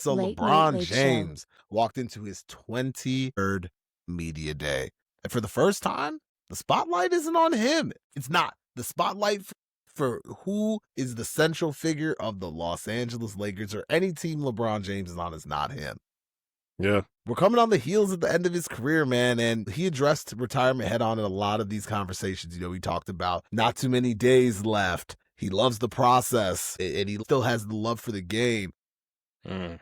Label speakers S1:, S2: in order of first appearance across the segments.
S1: So
S2: Late, late,
S1: LeBron
S2: late show.
S1: James walked into his 23rd media day. And for the first time, the spotlight isn't on him. It's not. The spotlight for who is the central figure of the Los Angeles Lakers or any team LeBron James is on is not him.
S3: Yeah.
S1: We're coming on the heels at the end of his career, man, and he addressed retirement head on in a lot of these conversations. He talked about not too many days left. He loves the process, and he still has the love for the game.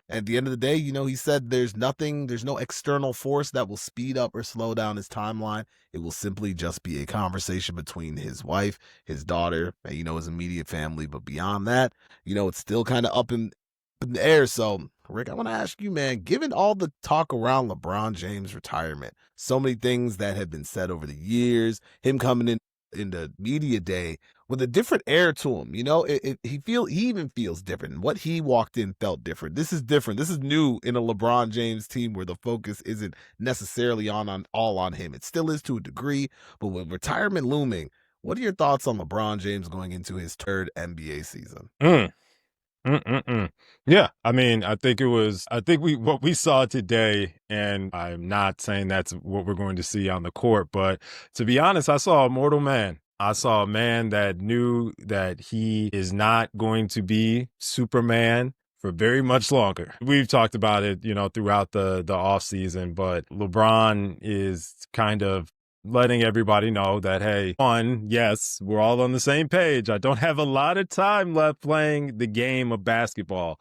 S1: At the end of the day, he said there's no external force that will speed up or slow down his timeline. It will simply just be a conversation between his wife, his daughter, and, his immediate family. But beyond that, it's still kind of up in the air. So, Rick, I want to ask you, man, given all the talk around LeBron James' retirement, so many things that have been said over the years, him coming in the media day with a different air to him, he even feels different. What he walked in felt different. This is different. This is new in a LeBron James team where the focus isn't necessarily all on him. It still is to a degree, but with retirement looming, what are your thoughts on LeBron James going into his third NBA season?
S3: Yeah, I mean, I think what we saw today, and I'm not saying that's what we're going to see on the court, but to be honest, I saw a mortal man. I saw a man that knew that he is not going to be Superman for very much longer. We've talked about it, throughout the off season, but LeBron is kind of letting everybody know that, hey, yes, we're all on the same page. I don't have a lot of time left playing the game of basketball.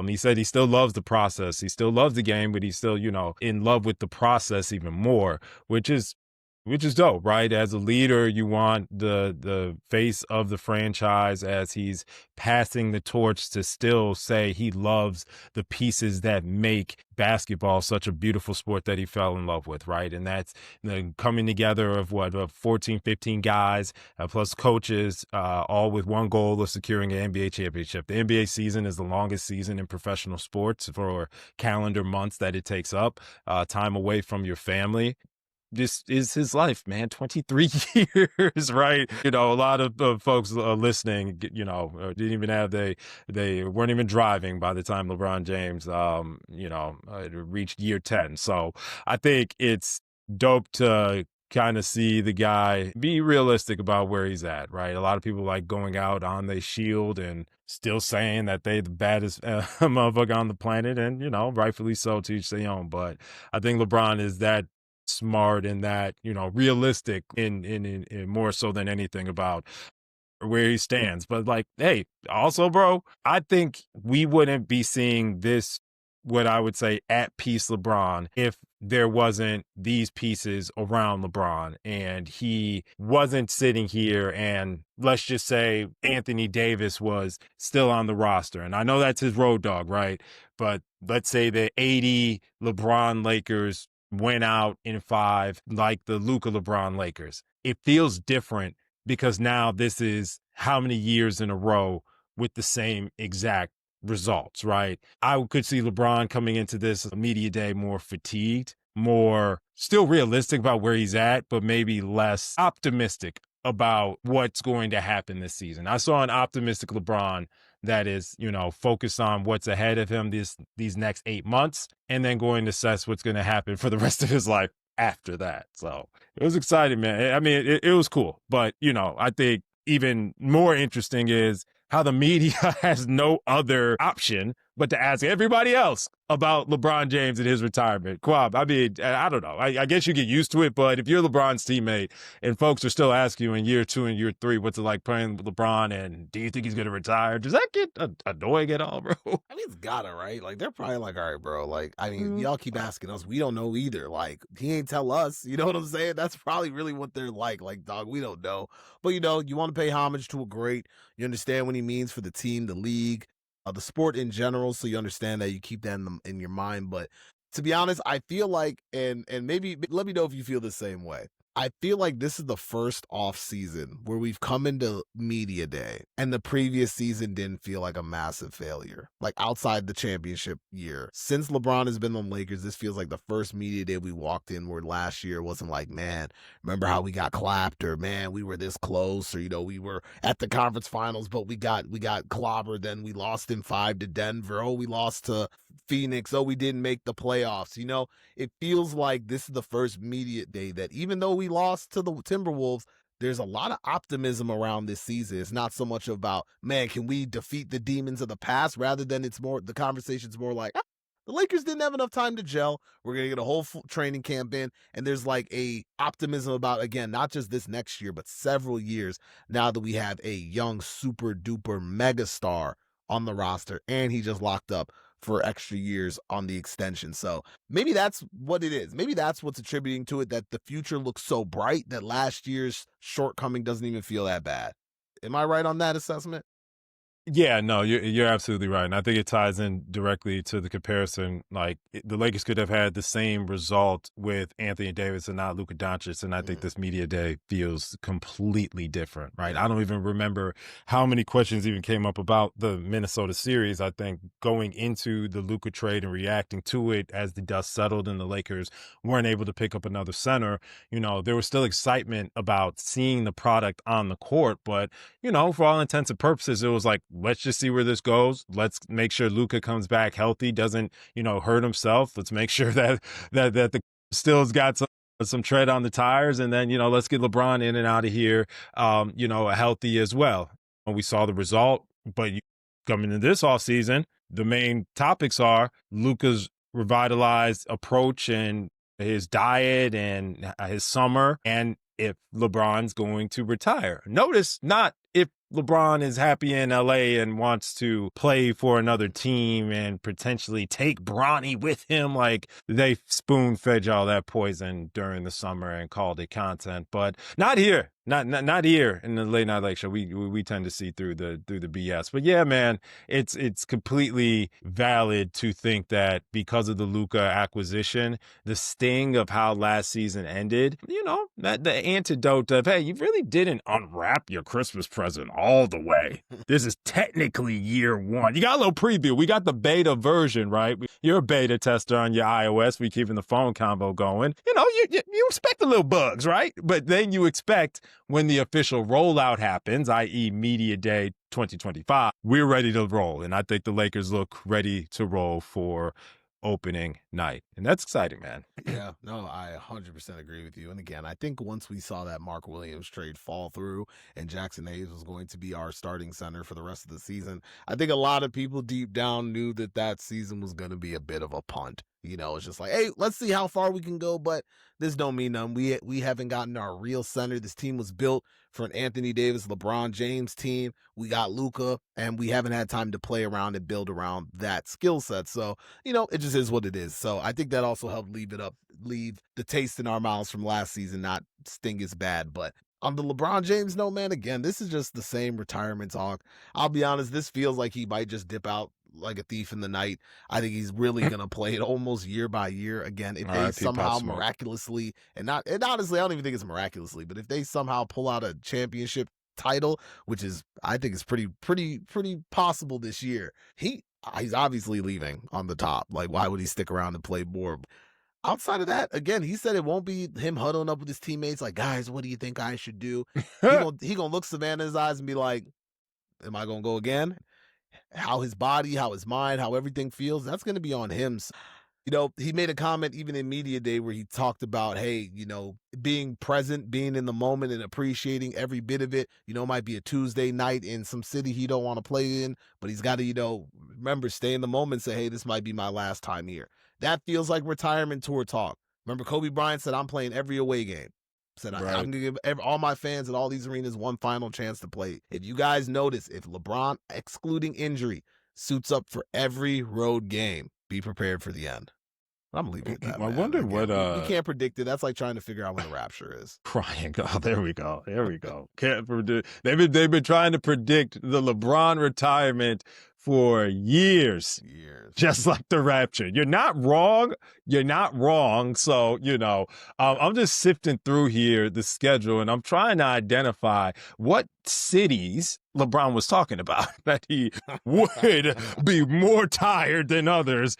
S3: He said he still loves the process. He still loves the game, but he's still, in love with the process even more, which is dope, right? As a leader, you want the face of the franchise as he's passing the torch to still say he loves the pieces that make basketball such a beautiful sport that he fell in love with, right? And that's the coming together of 14, 15 guys plus coaches, all with one goal of securing an NBA championship. The NBA season is the longest season in professional sports for calendar months that it takes up, time away from your family. This is his life, man. 23 years, right? A lot of folks listening, didn't even have they weren't even driving by the time LeBron James, reached year 10. So I think it's dope to kind of see the guy be realistic about where he's at, right? A lot of people like going out on their shield and still saying that they the baddest motherfucker on the planet, and rightfully so, to each their own. But I think LeBron is that smart and that realistic in more so than anything about where he stands. But like, hey, also, bro, I think we wouldn't be seeing this, what I would say, at peace LeBron, if there wasn't these pieces around LeBron and he wasn't sitting here and let's just say Anthony Davis was still on the roster. And I know that's his road dog, right? But let's say the 80 LeBron Lakers went out in 5 like the Luka LeBron Lakers. It feels different because now this is how many years in a row with the same exact results, right? I could see LeBron coming into this media day more fatigued, more still realistic about where he's at, but maybe less optimistic about what's going to happen this season. I saw an optimistic LeBron that is, focused on what's ahead of him these next 8 months, and then going to assess what's going to happen for the rest of his life after that. So it was exciting, man. I mean, it was cool, but I think even more interesting is how the media has no other option but to ask everybody else about LeBron James and his retirement. Quab, I mean, I don't know. I guess you get used to it, but if you're LeBron's teammate and folks are still asking you in year 2 and year 3, what's it like playing with LeBron, and do you think he's going to retire? Does that get annoying at all, bro?
S1: I mean, it's gotta, right? Like, they're probably like, all right, bro. Like, I mean, y'all keep asking us. We don't know either. Like, he ain't tell us. You know what I'm saying? That's probably really what they're like. Like, dog, we don't know. But, you want to pay homage to a great. You understand what he means for the team, the league, the sport in general. So you understand that, you keep that in your mind. But to be honest, I feel like, and maybe let me know if you feel the same way. I feel like this is the first off season where we've come into media day and the previous season didn't feel like a massive failure. Like outside the championship year, since LeBron has been on the Lakers, this feels like the first media day we walked in where last year wasn't like, man, remember how we got clapped, or man, we were this close, or we were at the conference finals, but we got clobbered, then we lost in 5 to Denver. Oh, we lost to Phoenix. Oh, we didn't make the playoffs. It feels like this is the first media day that even though we lost to the Timberwolves, there's a lot of optimism around this season. It's not so much about, man, can we defeat the demons of the past, rather than it's more, the conversation's more like, the Lakers didn't have enough time to gel. We're going to get a whole training camp in. And there's like a optimism about, again, not just this next year, but several years now that we have a young super duper megastar on the roster, and he just locked up for extra years on the extension. So maybe that's what it is. Maybe that's what's attributing to it, that the future looks so bright that last year's shortcoming doesn't even feel that bad. Am I right on that assessment?
S3: Yeah, no, you're absolutely right, and I think it ties in directly to the comparison. Like the Lakers could have had the same result with Anthony Davis and not Luka Doncic, and I think this media day feels completely different. Right?
S1: Yeah.
S3: I don't even remember how many questions even came up about the Minnesota series. I think going into the Luka trade and reacting to it as the dust settled and the Lakers weren't able to pick up another center, there was still excitement about seeing the product on the court, but for all intents and purposes, it was like, let's just see where this goes. Let's make sure Luka comes back healthy, doesn't, hurt himself. Let's make sure that the still's got some tread on the tires, and then, let's get LeBron in and out of here, healthy as well. And we saw the result, but coming into this offseason, the main topics are Luka's revitalized approach and his diet and his summer, and if LeBron's going to retire. Notice not if LeBron is happy in LA and wants to play for another team and potentially take Bronny with him. Like they spoon fed all that poison during the summer and called it content, but not here. Not here in the Late Night Lake Show. We tend to see through the BS. But yeah, man, it's completely valid to think that because of the Luka acquisition, the sting of how last season ended, that the antidote of, hey, you really didn't unwrap your Christmas present all the way. This is technically year one. You got a little preview. We got the beta version, right? You're a beta tester on your iOS. We keeping the phone combo going. You expect the little bugs, right? But then you expect when the official rollout happens, i.e. Media Day 2025, we're ready to roll. And I think the Lakers look ready to roll for opening night. And that's exciting, man.
S1: Yeah, no, I 100% agree with you. And again, I think once we saw that Mark Williams trade fall through and Jackson Hayes was going to be our starting center for the rest of the season, I think a lot of people deep down knew that season was going to be a bit of a punt. It's just like, hey, let's see how far we can go, but this don't mean nothing. We haven't gotten our real center. This team was built for an Anthony Davis, LeBron James team. We got Luka, and we haven't had time to play around and build around that skill set. So, it just is what it is. So I think that also helped leave the taste in our mouths from last season, not sting as bad. But on the LeBron James note, man, again, this is just the same retirement talk. I'll be honest, this feels like he might just dip out like a thief in the night. I think he's really going to play it almost year by year. Again, if they somehow miraculously, and honestly, I don't even think it's miraculously, but if they somehow pull out a championship title, which is, I think is pretty possible this year, he's obviously leaving on the top. Like, why would he stick around and play more? Outside of that, again, he said it won't be him huddling up with his teammates like, guys, what do you think I should do? He gonna look Savannah in his eyes and be like, am I gonna go again? How his body, how his mind, how everything feels, that's going to be on him. He made a comment even in Media Day where he talked about, hey, being present, being in the moment and appreciating every bit of it. It might be a Tuesday night in some city he don't want to play in, but he's got to, remember, stay in the moment, say, hey, this might be my last time here. That feels like retirement tour talk. Remember, Kobe Bryant said, I'm playing every away game. Said, right. I'm going to give all my fans at all these arenas one final chance to play. If you guys notice, if LeBron, excluding injury, suits up for every road game, be prepared for the end. I'm leaving it that.
S3: I wonder what
S1: we can't predict it. That's like trying to figure out when the rapture is.
S3: Crying. Oh, there we go. Can't predict. They've been trying to predict the LeBron retirement for years. Just like the rapture. You're not wrong. You're not wrong. So, I'm just sifting through here the schedule, and I'm trying to identify what cities LeBron was talking about that he would be more tired than others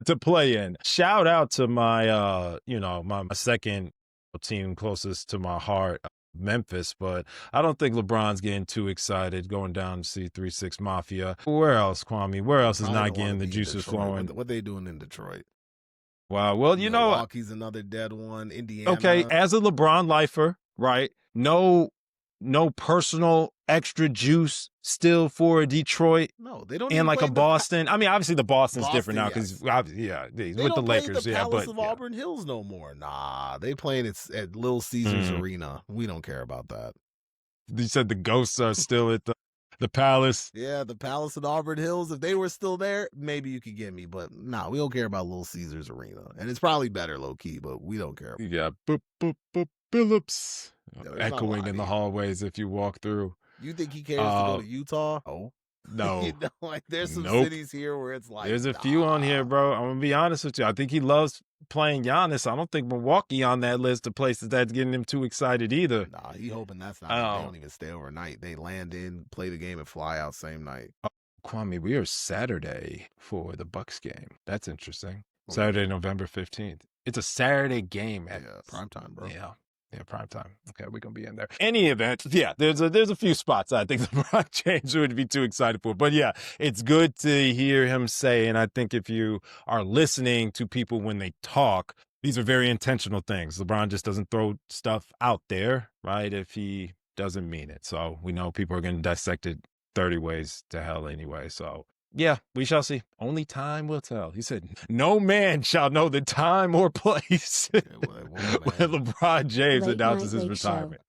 S3: to play in. Shout out to my, my second team closest to my heart, Memphis, but I don't think LeBron's getting too excited going down to see 3-6 Mafia. Where else, Kwame? Where else is not getting the juices flowing?
S1: What they doing in Detroit?
S3: Wow. Well,
S1: Milwaukee's another dead one. Indiana.
S3: Okay, as a LeBron lifer, right? No personal extra juice still for Detroit.
S1: No, they don't.
S3: And like a Boston. I mean, obviously the Boston's different now because
S1: they
S3: with the Lakers,
S1: the Palace of Auburn Hills no more. Nah, they playing it at Little Caesars Arena. We don't care about that.
S3: You said the ghosts are still at the Palace.
S1: Yeah, the Palace at Auburn Hills. If they were still there, maybe you could get me. But nah, we don't care about Little Caesars Arena, and it's probably better low key, but we don't care.
S3: Yeah, boop boop boop Phillips echoing in the hallways if you walk through.
S1: You think he cares to go to Utah?
S3: Oh. No.
S1: There's some cities here where it's like
S3: there's a few on here, bro. I'm gonna be honest with you. I think he loves playing Giannis. I don't think Milwaukee on that list of places that's getting him too excited either.
S1: Nah, he hoping that's not. They don't even stay overnight. They land in, play the game, and fly out same night.
S3: Kwame, we are Saturday for the Bucks game. That's interesting. Saturday, November 15th. It's a Saturday game at
S1: primetime, bro.
S3: Yeah, prime time. Okay, we're gonna be in there. Any event, there's a few spots I think LeBron James would be too excited for. But yeah, it's good to hear him say, and I think if you are listening to people when they talk, these are very intentional things. LeBron just doesn't throw stuff out there, right, if he doesn't mean it. So we know people are gonna dissect it 30 ways to hell anyway. So yeah, we shall see. Only time will tell. He said, no man shall know the time or place when LeBron James announces his retirement.